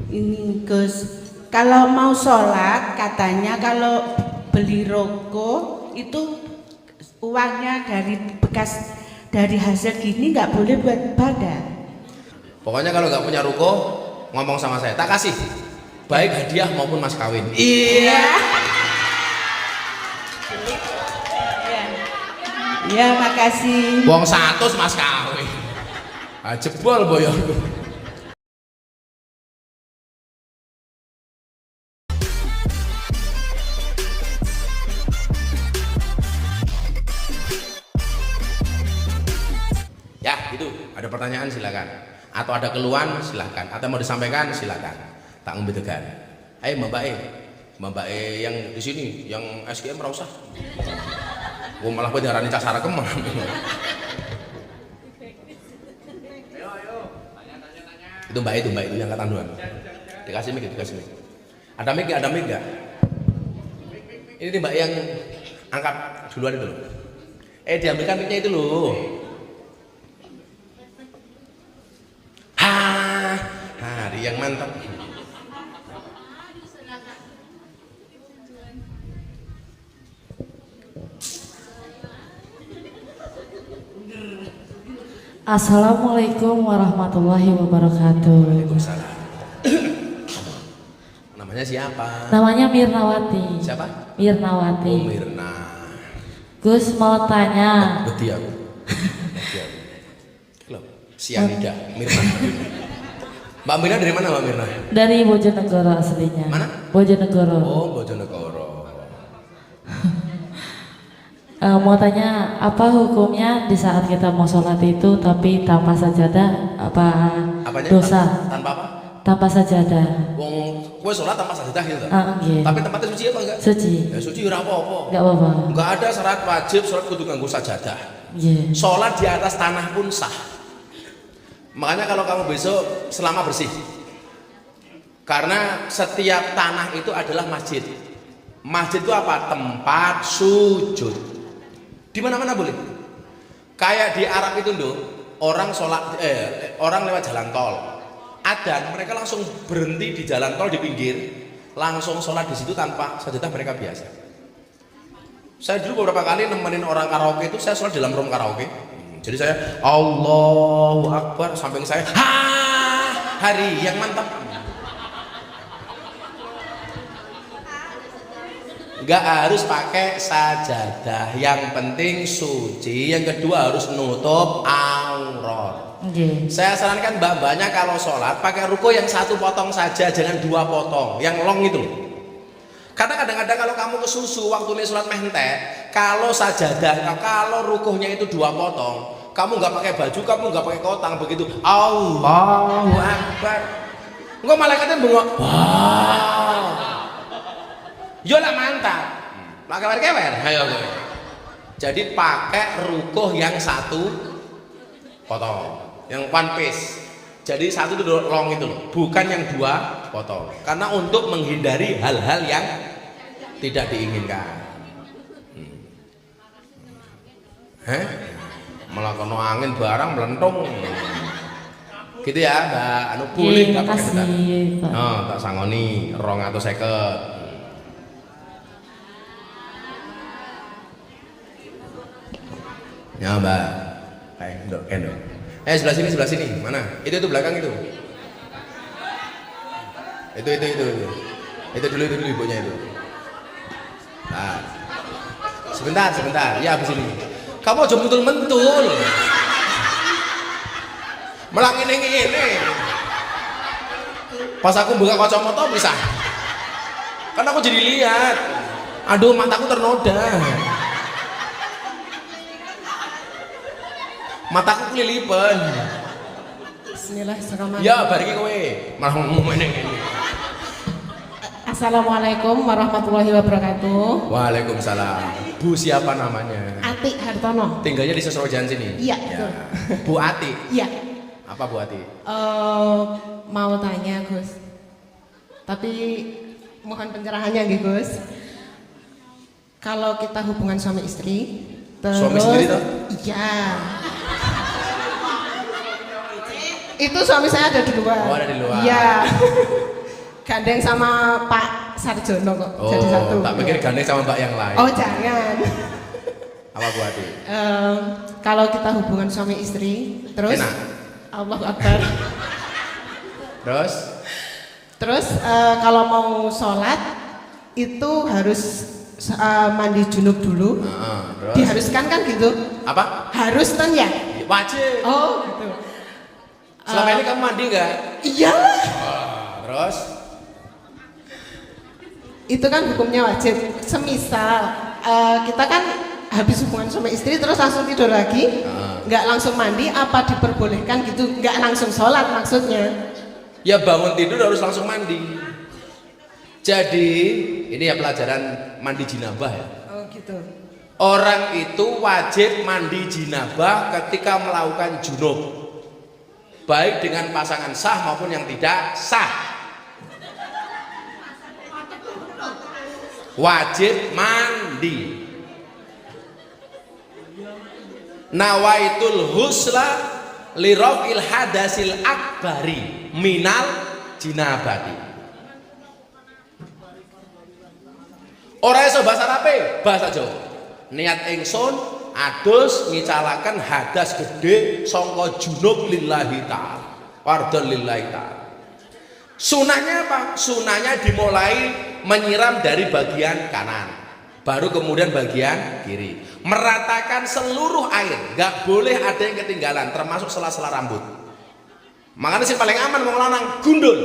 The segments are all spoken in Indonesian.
Ini Gus, kalau mau sholat katanya kalau beli rokok itu uangnya dari bekas dari hasil gini nggak boleh buat ibadah. Pokoknya kalau nggak punya ruko ngomong sama saya, tak kasih baik hadiah maupun mas kawin. Iya. Iya, makasih. Wong 100 mas kawin. Jebol boyongku. Ya, itu ada pertanyaan silakan. Atau ada keluhan silakan. Atau mau disampaikan silakan. Tak membedakan. Ayo Mbak E yang di sini, yang SGM ora usah. Gua malah gue diarani cak sarakem. Ayo. Itu Mbak itu yang angkatan 2. Dikasih mic. Ada mic enggak? Ini nih Mbak yang angkat duluan itu loh. Diambilkan mic-nya itu loh. Hari yang mantap. Assalamualaikum warahmatullahi wabarakatuh. Waalaikumsalam. Namanya siapa? Namanya Mirnawati. Siapa? Mirnawati. Oh, Mirna. Gus mau tanya. Beti aku. Loh, Sianida, Mirna. Mbak Mirna dari mana Mbak Mirna? Dari Bojonegoro aslinya. Mana? Bojonegoro. Oh, Bojonegoro. Mau tanya apa hukumnya di saat kita mau sholat itu tapi tanpa sajadah apa Apanya? dosa? Tanpa apa? Tanpa sajadah. Wong kowe sholat tanpa sajadah gitu. Nggih. Tapi tempatnya suci apa enggak? Suci. Ya suci ora apa-apa. Enggak apa-apa. Enggak ada syarat wajib sholat kudu nganggo sajadah. Nggih. Sholat di atas tanah pun sah. Makanya kalau kamu besok selama bersih. Karena setiap tanah itu adalah masjid. Masjid itu apa? Tempat sujud. Di mana-mana boleh. Kayak di Arab itu loh, orang sholat, orang lewat jalan tol. Adan, mereka langsung berhenti di jalan tol di pinggir, langsung sholat di situ tanpa sajadah mereka biasa. Saya dulu beberapa kali nemenin orang karaoke itu, saya sholat di dalam room karaoke. Jadi saya Allahu Akbar, samping saya, hari yang mantap. Nggak harus pakai sajadah, yang penting suci, yang kedua harus nutup aurat. Saya sarankan mbak-mbaknya kalau sholat pakai ruko yang satu potong saja, jangan dua potong, yang long itu. Karena kadang-kadang kalau kamu kesusu waktu ini sholat mentek, kalau sajadah, kalau rukuhnya itu dua potong, kamu nggak pakai baju, kamu nggak pakai kotang, begitu Allahu Akbar, enggak malaikatnya bengok, wow. Yo lah mantap. Lah kewer-kewer. Ayo. Jadi pakai rukuh yang satu potong, yang one piece. Jadi satu itu long itu loh, bukan yang dua potong. Karena untuk menghindari hal-hal yang tidak diinginkan. Malah kena angin barang melentung. Gitu ya, Mbak. Anu boleh enggak pakai sajadah. Oh, tak sangoni 250. Ya Mbak, endok. Sebelah sini, mana? Itu belakang itu. Itu dulu ibunya itu. Nah, sebentar. Ya habis ini. Kamu aja mentul. Melang ini. Pas aku buka kacamata bisa. Kan aku jadi lihat. Aduh, mataku ternoda. Mataku kelilipan. Bismillahirrahmanirrahim. Ya, bariki kowe. Malah ngomong ini. Assalamualaikum warahmatullahi wabarakatuh. Waalaikumsalam. Bu siapa namanya? Ati Hartono. Tinggalnya di Sosrojan sini? Iya, ya. betul. Bu Ati? Iya. Apa Bu Ati? Mau tanya Gus, tapi mohon pencerahannya nih Gus. Kalau kita hubungan suami istri, terus Suami sendiri toh? Iya. Itu suami saya ada di luar. Oh, ada di luar. Iya. gandeng sama Pak Sarjono kok Oh, jadi satu. tak pikir gandeng sama mbak yang lain. Oh jangan. Apa Bu Ati? Kalau kita hubungan suami istri, terus Enak. Allah Akbar. Terus kalau mau sholat itu harus mandi junub dulu. Terus? Diharuskan kan gitu? Apa? Harus kan ya? Wajib. Oh gitu. Selama ini kamu mandi nggak? Iya. Terus? Itu kan hukumnya wajib. Semisal kita kan habis hubungan suami istri terus langsung tidur lagi, nggak langsung mandi, apa diperbolehkan gitu? Nggak langsung sholat maksudnya? Ya bangun tidur harus langsung mandi. Jadi ini ya pelajaran mandi jinabah ya. Oh gitu. Orang itu wajib mandi jinabah ketika melakukan junub, baik dengan pasangan sah maupun yang tidak sah. Wajib mandi. Nawaitul husla lirafil hadasil akbari minal jinabati. Ora iso bahasa Arabe, bahasa Jawa. Niat ingsun adus ngicalaken hadas gede sangka junub lillahi ta'ala. Fardhon lillahi ta'ala. Sunahnya apa? Sunahnya dimulai menyiram dari bagian kanan, baru kemudian bagian kiri, meratakan seluruh air, nggak boleh ada yang ketinggalan, termasuk sela-sela rambut. Makanya sih paling aman mau lanang gundul,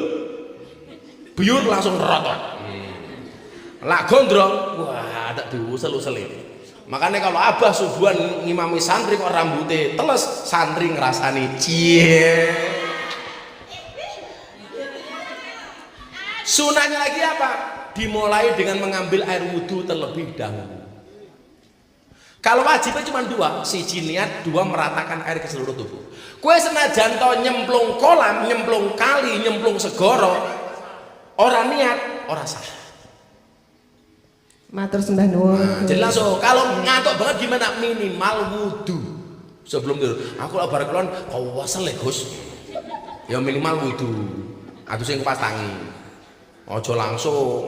biur langsung rotot. Lah gondrong, wah ada diusel-uselin. Makanya kalau abah subuhan ngimami santri kok rambutnya teles, santri ngerasani cie. Sunahnya lagi apa? Dimulai dengan mengambil air wudhu terlebih dahulu. Kalau wajibnya cuma dua, siji niat, dua meratakan air ke seluruh tubuh. Kue senajan to nyemplung kolam, nyemplung kali, nyemplung segoro, orang niat, orang sah. Matur sembah nuwun. Jadi langsung kalau ngantuk banget gimana? Minimal wudhu sebelum tidur. Aku lah bareng kelon, kau wasel Gus. Ya minimal wudhu. Atau sing pas tangi. Ojo langsung.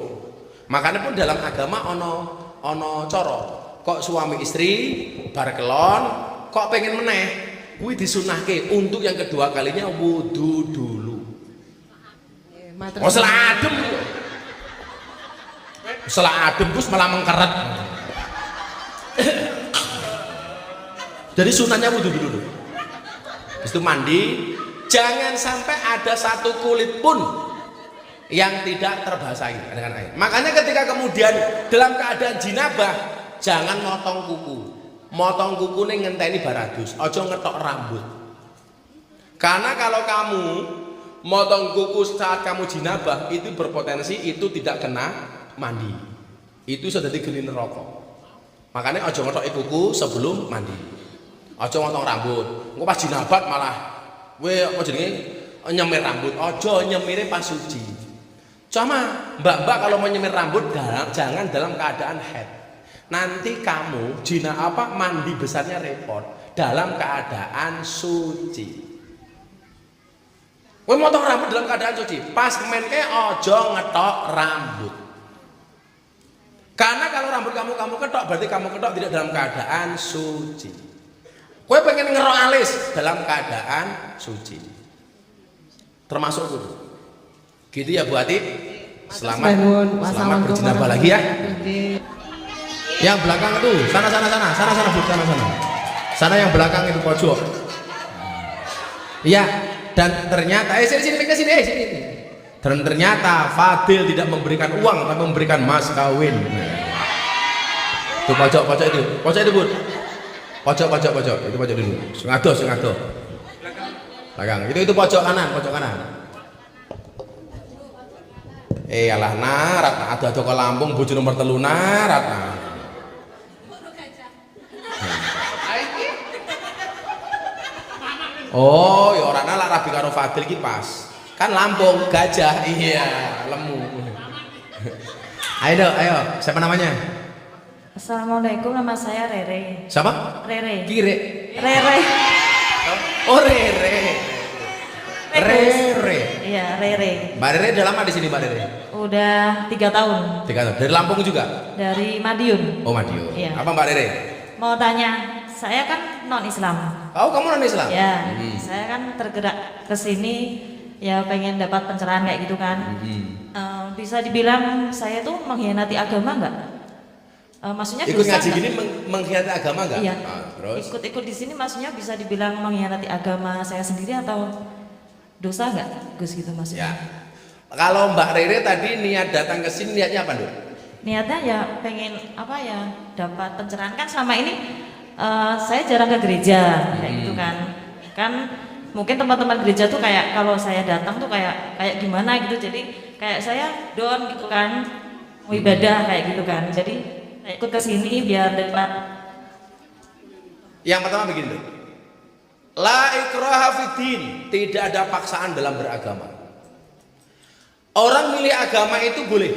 Makanya pun dalam agama ono coro. Kok suami istri bareng kelon, kok pengen meneh? Kuwi disunahke untuk yang kedua kalinya wudhu dulu. Oh salah adem. Setelah adem terus malah mengkeret. Jadi sunahnya wudhu dulu. Habis itu mandi, jangan sampai ada satu kulit pun yang tidak terbasahi dengan air. Makanya ketika kemudian dalam keadaan jinabah, jangan motong kuku. Motong kuku ini ngenteni baradus, ojo ngetok rambut. Karena kalau kamu motong kuku saat kamu jinabah, itu berpotensi itu tidak kena mandi, itu sudah digeni neraka. Makanya ojo ngotok kuku sebelum mandi, ojo ngotong rambut. Engko pas jinabat malah we apa jenenge nyemir rambut, ojo nyemire pas suci. Cuma mbak-mbak kalau mau nyemir rambut jangan dalam keadaan head. Nanti kamu mandi besarnya repot dalam keadaan suci. We motong rambut dalam keadaan suci, pas menke ojo ngetok rambut. Karena kalau rambut kamu ketok, berarti kamu ketok tidak dalam keadaan suci. Kue pengen ngerok alis dalam keadaan suci, termasuk itu. Gitu ya Bu Ati. Selamat berjinabah lagi ya. Yang belakang itu, sana Bu, sana yang belakang itu pojok. Iya. Dan ternyata, sini. Dan ternyata Fadil tidak memberikan uang, tapi memberikan mas kawin. Tuh pojok itu Bu. Pojok itu pojok dulu. Sengadoh. Belakang. Itu pojok kanan. Alah narat, ada ke Lampung bojo nomor 3 narat. Oh, ya orang nalak rabi karo Fadil ki pas. Kan Lampung gajah, iya, lemu. Ayo, siapa namanya? Assalamualaikum, nama saya Rere. Siapa? Rere. Kire. Rere. Oh Rere. Rere. Rere. Iya, Rere. Mbak Rere udah lama di sini Mbak Rere? Udah 3 tahun. 3 tahun. Dari Lampung juga? Dari Madiun. Oh Madiun. Iya. Apa Mbak Rere? Mau tanya, saya kan non Islam. Oh kamu non Islam? Ya, saya kan tergerak ke sini ya pengen dapat pencerahan kayak gitu kan. Bisa dibilang saya tuh mengkhianati agama nggak? Maksudnya ikut dosa ngaji nggak? gini mengkhianati agama nggak? Iya. Terus? Ikut-ikut di sini maksudnya bisa dibilang mengkhianati agama saya sendiri atau dosa nggak, Gus gitu maksudnya? Ya. Kalau Mbak Rere tadi niat datang ke sini niatnya apa, Dok? Niatnya ya pengen apa ya dapat pencerahan kan selama ini saya jarang ke gereja kayak gitu kan. Kan mungkin teman-teman gereja tuh kayak kalau saya datang tuh kayak gimana gitu. Jadi kayak saya down gitu kan. Mau ibadah kayak gitu kan. Jadi saya ikut ke sini biar dapat. Yang pertama begini, Dok. La ikraha fiddin, tidak ada paksaan dalam beragama. Orang milih agama itu boleh.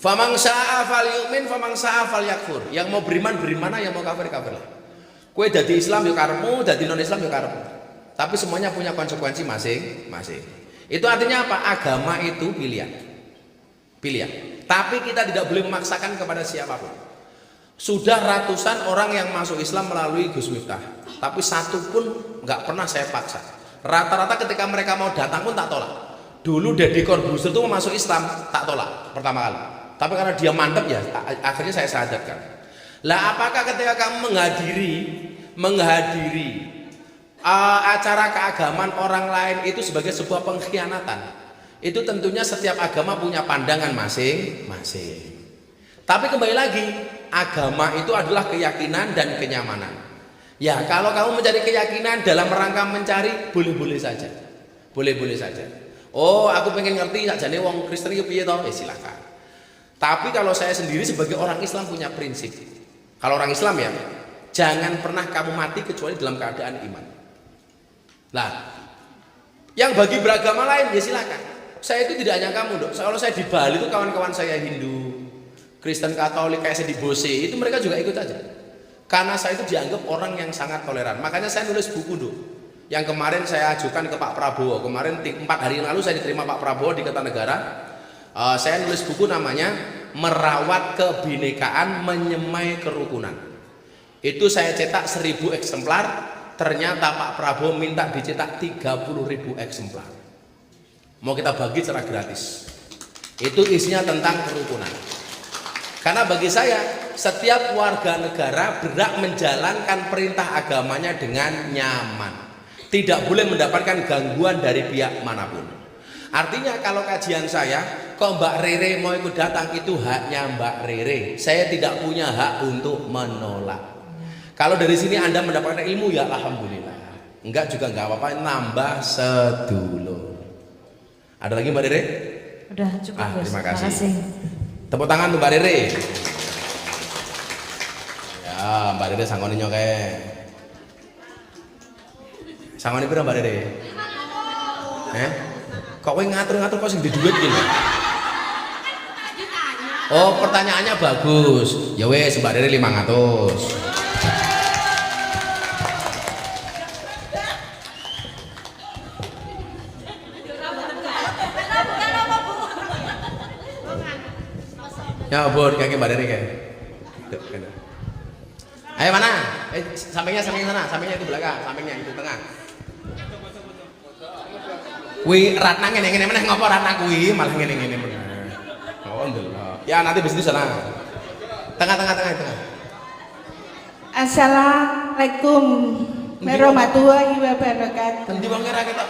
Famang syaa falyu'min, famang syaa falyakfur. Yang mau beriman berimana, yang mau kafir kafirlah. Kue dadi Islam yo karepmu, dadi non Islam yo karepmu. Tapi semuanya punya konsekuensi masing-masing. Itu artinya apa? Agama itu pilihan. Pilihan. Tapi kita tidak boleh memaksakan kepada siapapun. Sudah ratusan orang yang masuk Islam melalui Gus Miftah, tapi satu pun nggak pernah saya paksa. Rata-rata ketika mereka mau datang pun tak tolak. Dulu Deddy Corbuzier itu mau masuk Islam, tak tolak pertama kali. Tapi karena dia mantep ya, akhirnya saya sadarkan. Lah apakah ketika kamu menghadiri acara keagamaan orang lain itu sebagai sebuah pengkhianatan? Itu tentunya setiap agama punya pandangan masing-masing. Tapi kembali lagi, agama itu adalah keyakinan dan kenyamanan. Ya, kalau kamu mencari keyakinan dalam rangka mencari, boleh-boleh saja. Boleh-boleh saja. Oh, aku pengen ngerti sakjane wong Kristen iki piye to? Silakan. Tapi kalau saya sendiri sebagai orang Islam punya prinsip. Kalau orang Islam ya, jangan pernah kamu mati kecuali dalam keadaan iman. Nah, yang bagi beragama lain ya silakan. Saya itu tidak hanya kamu, Dok. Kalau saya di Bali itu kawan-kawan saya Hindu, Kristen, Katolik, kayak saya di Bose, itu mereka juga ikut aja. Karena saya itu dianggap orang yang sangat toleran. Makanya saya nulis buku, Dok. Yang kemarin saya ajukan ke Pak Prabowo. Kemarin 4 hari yang lalu saya diterima Pak Prabowo di Kertanegara. Saya nulis buku namanya Merawat Kebinekaan Menyemai Kerukunan. Itu saya cetak 1000 eksemplar. Ternyata Pak Prabowo minta dicetak 30.000 eksemplar. Mau kita bagi secara gratis. Itu isinya tentang kerukunan. Karena bagi saya, setiap warga negara berhak menjalankan perintah agamanya dengan nyaman. Tidak boleh mendapatkan gangguan dari pihak manapun. Artinya kalau kajian saya, kok Mbak Rere mau ikut datang, itu haknya Mbak Rere. Saya tidak punya hak untuk menolak. Kalau dari sini Anda mendapatkan ilmu, ya alhamdulillah. Enggak juga enggak apa-apa, nambah sedulur. Ada lagi Mbak Rere? Udah cukup, Gus. Terima kasih. Makasih. Tepuk tangan untuk Mbak Rere. Ya, Mbak Rere sangkone nyoke. Sangkone pira Mbak Rere? Kok kowe ngatur-ngatur kok sing di duit iki lho? Oh, pertanyaannya bagus. Ya wes Mbak Rere 500. Ya bor, kaki Mbak Rere kayak. Ayo mana? Sampingnya sana, sampingnya itu belakang, sampingnya itu tengah. Kui ratna ngene meneh ngopo ratna kui malah ngene meneh. Oh ndelok. Ya nanti bis di sana. Tengah. Assalamualaikum warahmatullahi wabarakatuh. Endi wong ra ketok?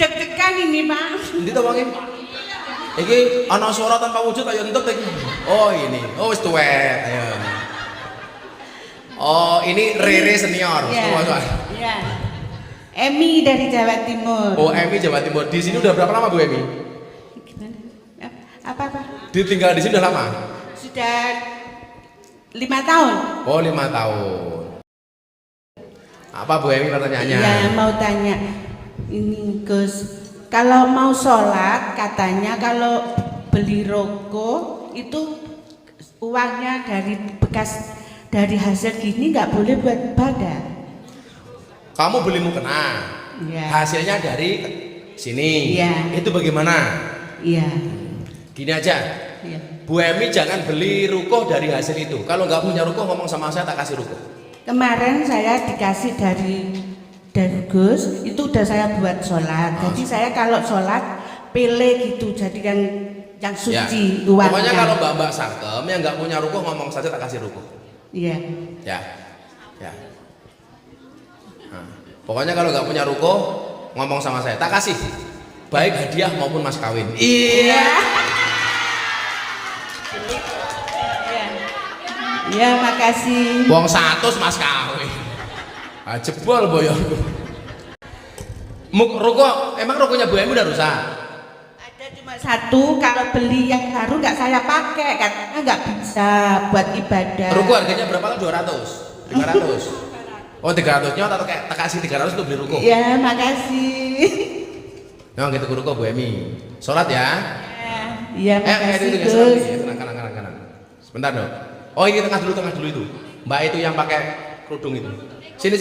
Deg-degan ini, Pak. Endi to wonge? Iki ana suara tanpa wujud ayo entuk iki. Oh ini. Oh wis tuwek. Ayo. Oh, ini Rere senior. Iya. Emi dari Jawa Timur. Oh, Emi Jawa Timur. Di sini udah berapa lama Bu Emi? Apa? Ditinggal di sini udah lama? Sudah 5 tahun. Oh, 5 tahun. Apa Bu Emi pertanyaannya? Ya, mau tanya. Ini Gus, kalau mau sholat katanya kalau beli rokok itu uangnya dari hasil gini nggak boleh buat ibadah. Kamu beli mukena, Ya. hasilnya dari sini. Iya. Itu bagaimana? Iya. Gini aja. Iya. Bu Emi jangan beli ruko dari hasil itu. Kalau nggak punya ruko ngomong sama saya tak kasih ruko. Kemarin saya dikasih dari Gus, itu udah saya buat sholat. Jadi saya kalau sholat pilih gitu, jadi yang suci uangnya. Pokoknya kalau mbak-mbak sangkem yang nggak punya ruko ngomong saja tak kasih ruko. Iya. Ya. Nah, pokoknya kalau nggak punya ruko ngomong sama saya tak kasih. Baik hadiah maupun mas kawin. Iya. Iya, makasih. Wong 100 mas kawin. Jebol boyongku. Ruko, emang rukonya Bu Emi udah rusak? Ada cuma satu, kalau beli yang baru nggak saya pakai karena nggak bisa buat ibadah. Ruko harganya berapa kan? 200? 300? Oh 300-nya atau kayak tak kasih 300 untuk beli ruko? Iya, makasih. Memang gitu ruko Bu Emi. Sholat ya? Iya, makasih itu Gus. kanan. Sebentar dong. Oh ini tengah dulu itu. Mbak itu yang pakai kerudung itu. Sini.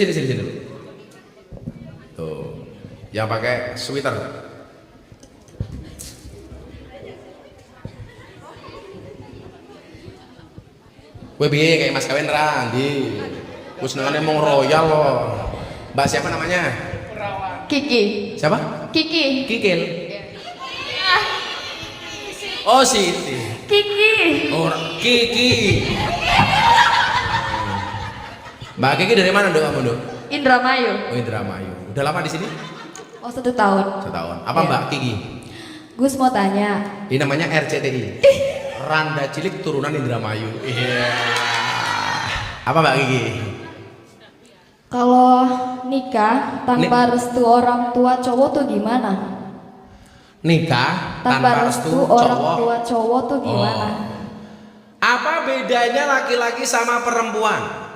Tuh. Yang pakai sweater. Gue biye kayak mas kawin Randi. Terus namanya mau royal loh. Mbak siapa namanya? Kiki. Siapa? Kiki. Kikil. Oh Siti. Kiki. Oh Kiki. Mbak Kiki dari mana dok kamu dok? Indramayu. Oh Indramayu. Udah lama di sini? Oh 1 tahun. Setahun. Apa Iya. Mbak Kiki? Gus mau tanya. Ini namanya RCTI. Randa Cilik turunan Indramayu. Iya. Apa Mbak Kiki? Kalau nikah tanpa restu orang tua cowok tuh gimana? Nikah Tanpa restu orang cowok. tua cowok tuh gimana? Apa bedanya laki-laki sama perempuan?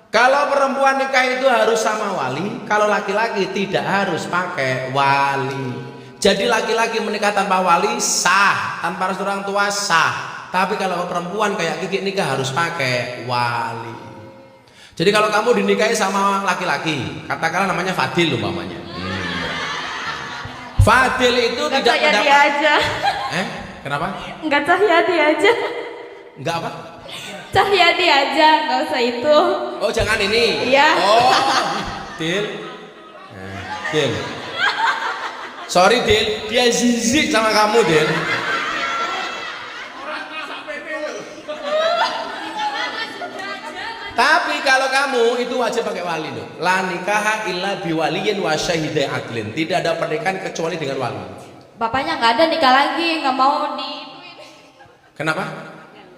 Kalau perempuan nikah itu harus sama wali, kalau laki-laki tidak harus pakai wali. Jadi laki-laki menikah tanpa wali sah, tanpa restu orang tua sah. Tapi kalau perempuan kayak Kiki nikah harus pakai wali. Jadi kalau kamu dinikahi sama laki-laki, katakanlah namanya Fadil umpamanya. Fadil itu Nggak tidak Cahyadi mendapat. aja. Kenapa? Nggak Cahyadi aja. Enggak apa? Cahyadi aja, nggak usah itu. Oh jangan ini. Iya. Oh, Dil. Dil. Sorry Dil, dia zizik sama kamu Dil. Tapi kalau kamu itu wajib pakai wali loh. La nikaha illa biwaliyin wa syahidai adlin. Tidak ada pernikahan kecuali dengan wali. Bapaknya nggak ada nikah lagi, nggak mau Kenapa?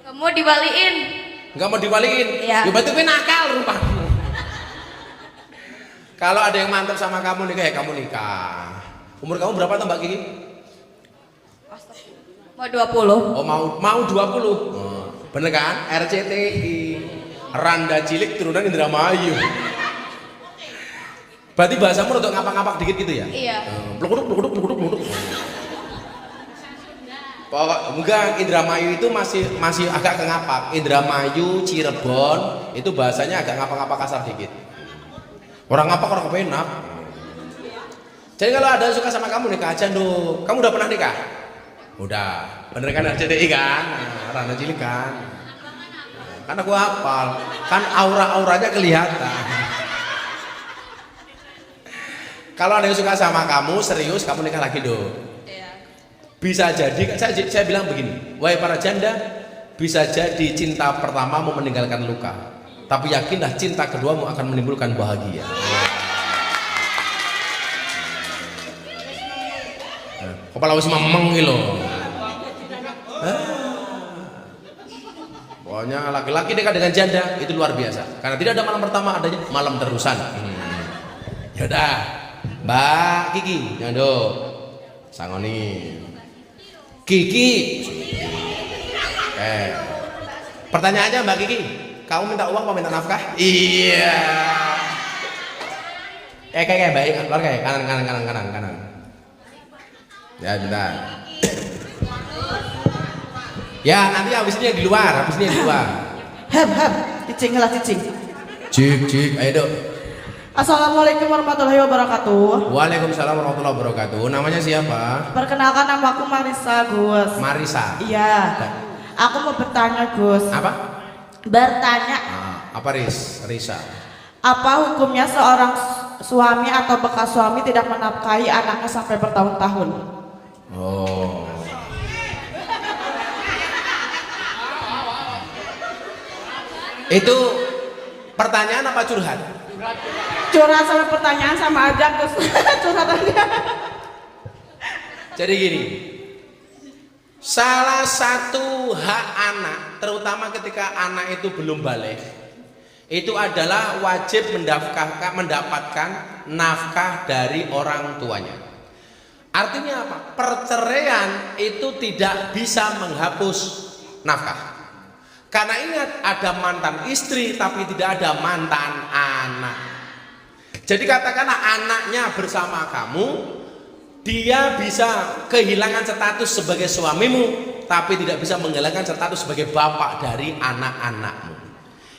nggak mau dibaliin. Enggak mau diwaliin. Iya. Ya berarti gue nakal rupanya. Kalau ada yang mantap sama kamu nikah ya kamu nikah. Umur kamu berapa tuh Mbak Kiki? Mau 20. Oh mau 20. Oh, bener kan? RCTI. Randa Cilik turunan Indramayu. Berarti bahasamu untuk ngapak-ngapak dikit gitu ya? Iya. Plukuduk. Pokok enggak, Indramayu itu masih agak ke ngapak. Indramayu, Cirebon itu bahasanya agak ngapak-ngapak kasar dikit. Orang ngapak orang kepenak. Jadi kalau ada yang suka sama kamu nikah aja dong. Kamu udah pernah nikah? Udah. Bener kan RCTI kan? Nah, Randa Cilik kan? Karena gua hafal. Kan aura-auranya kelihatan. Kalau ada yang suka sama kamu serius, kamu nikah lagi dong. Bisa jadi, saya bilang begini, wahai para janda, bisa jadi cinta pertamamu meninggalkan luka, tapi yakinlah cinta keduamu akan menimbulkan bahagia. Kepala wis memeng iki lho. Pokoknya laki-laki dekat dengan janda itu luar biasa, karena tidak ada malam pertama, adanya malam terusan. Yaudah, Mbak Kiki, nyando, sangoni. Kiki. Pertanyaannya Mbak Kiki, kamu minta uang apa minta nafkah? Iya. Kayak baik, keluar kayak kanan. Ya bentar. Ya nanti habis ini yang di luar, Cicing lah cicing. Cik, ayo dok. Assalamualaikum warahmatullahi wabarakatuh. Waalaikumsalam warahmatullahi wabarakatuh. Namanya siapa? Perkenalkan, nama aku Marisa, Gus. Marisa. Iya. Aku mau bertanya, Gus. Apa? Bertanya, Apa Risa? apa hukumnya seorang suami atau bekas suami tidak menafkahi anaknya sampai bertahun-tahun? Oh. Itu pertanyaan apa curhat? Curhat sama pertanyaan sama aja, Gus. Curhatannya. Jadi gini, salah satu hak anak, terutama ketika anak itu belum balik, itu adalah wajib mendapatkan nafkah dari orang tuanya. Artinya apa? Perceraian itu tidak bisa menghapus nafkah. Karena ingat, ada mantan istri tapi tidak ada mantan anak. Jadi katakanlah anaknya bersama kamu, dia bisa kehilangan status sebagai suamimu, tapi tidak bisa menghilangkan status sebagai bapak dari anak-anakmu.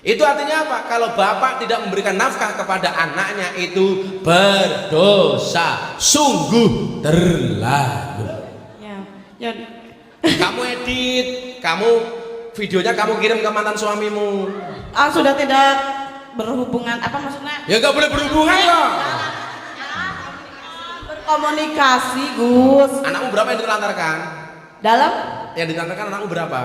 Itu artinya apa? Kalau bapak tidak memberikan nafkah kepada anaknya, itu berdosa, sungguh terlalu. Ya. Kamu edit, videonya kamu kirim ke mantan suamimu. Sudah tidak berhubungan, apa maksudnya? Ya nggak boleh berhubungan loh. Berkomunikasi, Gus. Anakmu berapa yang ditelantarkan? Dalam? Yang ditelantarkan anakmu berapa?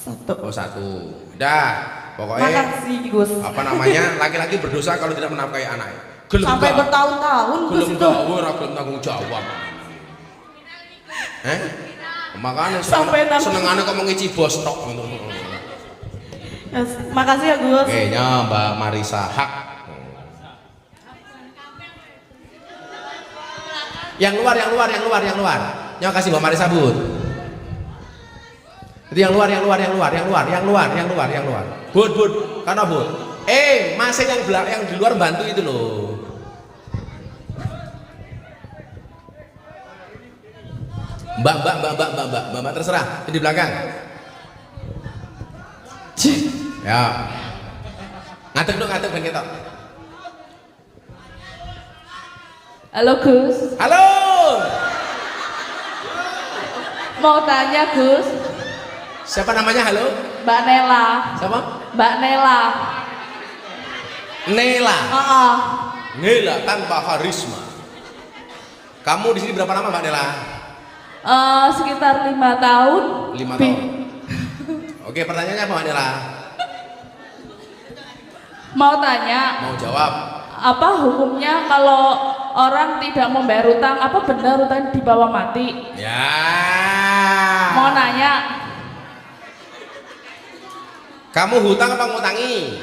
1. Oh 1. Udah, pokoknya. Makasih, Gus. Apa namanya? Laki-laki berdosa kalau tidak menafkahi anaknya. Sampai bertahun-tahun, Gus, Gelem itu. gelem tanggung jawab. Makanya Sampai senengannya kok mengici bos tok. Yes, makasih ya, Gus. Kayaknya Mbak Marisa hak. Yang luar. Yang kasih Mbak Marisa Bud. Itu yang luar. Bud. Karena Bud. Masih yang di luar bantu itu loh. Mbak terserah. Di belakang. Ya. Ngadeg ben ketok. Halo Gus, Halo. mau tanya Gus. Siapa namanya? Halo. Mbak Nela. Siapa? Mbak Nela. Nela. Nela tanpa karisma. Kamu di sini berapa lama, Mbak Nela? Sekitar 5 tahun. 5 tahun. Oke, pertanyaannya apa, Mbak Nela? Mau tanya, Mau jawab? apa hukumnya kalau orang tidak membayar utang? Apa benar utang dibawa mati? Ya. Mau nanya, Kamu hutang apa ngutangi?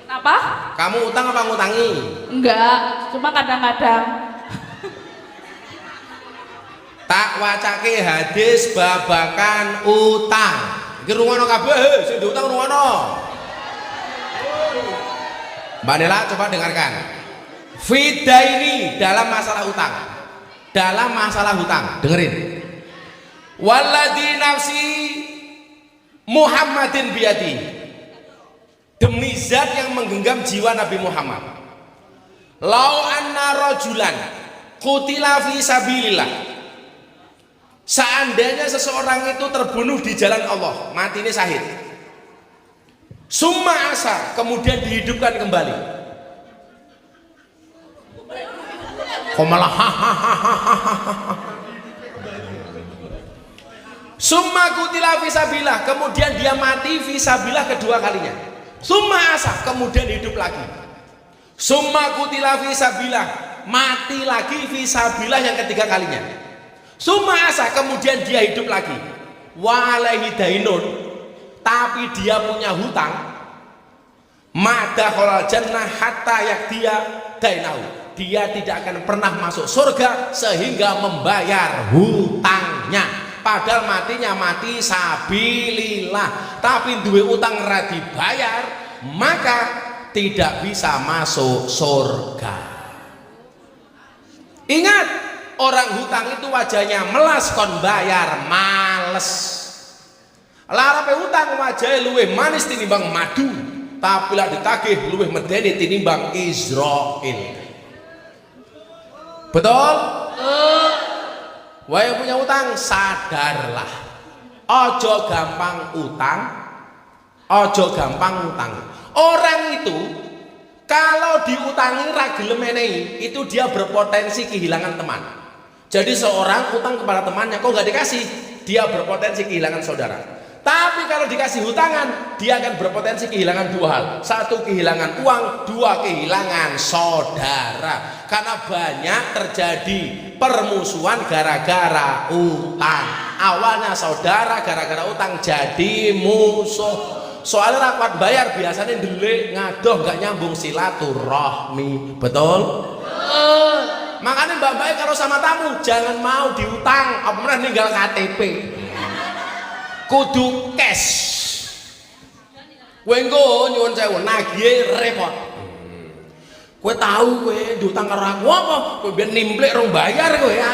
apa? Kamu utang apa ngutangi? Enggak, cuma kadang-kadang. Tak wacake hadis babakan utang. Iki rungono kabeh, sing diutang rungono. Mbak Nela coba dengarkan. Fida ini dalam masalah utang. Dalam masalah hutang, dengerin. Walladzi nafsi Muhammadin biyadi. Demi zat yang menggenggam jiwa Nabi Muhammad. Lau anna rajulan qutila fi sabilillah. Seandainya seseorang itu terbunuh di jalan Allah, mati ini syahid. Summa asa, kemudian dihidupkan kembali. Kok malah Summa qutila fi sabilillah, kemudian dia mati fi sabilillah kedua kalinya. Summa asa, kemudian hidup lagi. Summa qutila fi sabilillah, mati lagi fi sabilillah yang ketiga kalinya. Summa asa, kemudian dia hidup lagi. Wa alaihi dainun, tapi dia punya hutang. Madakhala jannah hatta yakdiya dainahu. Dia tidak akan pernah masuk surga sehingga membayar hutangnya. Padahal matinya mati sabilillah, tapi duwe utang ra dibayar, maka tidak bisa masuk surga. Ingat, orang hutang itu wajahnya melas kon bayar males. Larape hutang wajahnya luwih manis tinimbang madu, tapi lah ditagih luwih medeni tinimbang Israel. Betul? Wah, yang punya utang sadarlah. Ojo gampang utang, ojo gampang utang. Orang itu kalau diutangi ra gelem menehi, itu dia berpotensi kehilangan teman. Jadi seorang utang kepada temannya kok nggak dikasih, dia berpotensi kehilangan saudara. Tapi kalau dikasih hutangan, dia akan berpotensi kehilangan dua hal. Satu, kehilangan uang. Dua, kehilangan saudara. Karena banyak terjadi permusuhan gara-gara utang. Awalnya saudara, gara-gara utang jadi musuh. Soalnya rakwat bayar biasanya delik ngadoh nggak nyambung silaturahmi. Betul? Makanya mbak-mbak kalau sama tamu jangan mau diutang, apa pernah ninggal KTP. Kudu cash. Kowe engko nyuwun sewu nagih repot. Kowe tahu kowe diutang karo aku apa? Kowe ben nimplik rong bayar kowe ya.